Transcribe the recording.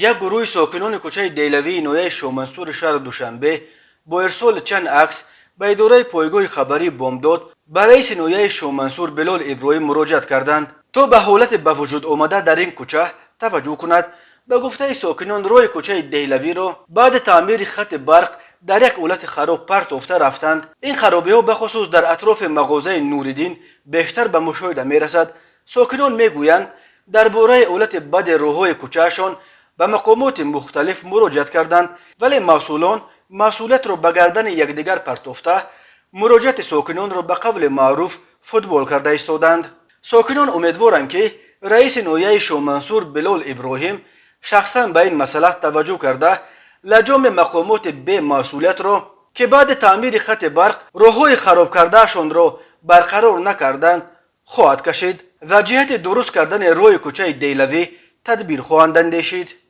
یک گروه ساکنان کوچه دیلوی نویه شومنصور شهر دوشنبه با ارسال چند عکس به اداره پایگاه خبری بامداد به رئیس نویه شومنصور بلال ابراهیم مراجعت کردند تا به حالت به وجود آمده در این کوچه توجه کند. به گفته ساکنان روی کوچه دیلوی را بعد تعمیر خط برق در یک حالت خراب پرت افته رفتند. این خرابی ها به خصوص در اطراف مغازه نوریدین بیشتر به مشاهده می رسد. ساکنان می گویند درباره حالت بد راههای کوچهشان به مقامات مختلف مراجعت کردند ولی مسئولان مسئولیت را به گردن یکدیگر پرتافته مراجعت ساکنان را به قول معروف فوتبال کرده ایستادند. ساکنان امیدوارند که رئیس نویه شومنصور بلال ابراهیم شخصا به این مسئله توجه کرده لجام مقامات بی مسئولیت را که بعد تعمیر خط برق راههای خراب کردهشان را برقرار نکردند خواهد کشید و جهت درست کردن روی کوچه دیلوی تدبیر خواهند اندیشید.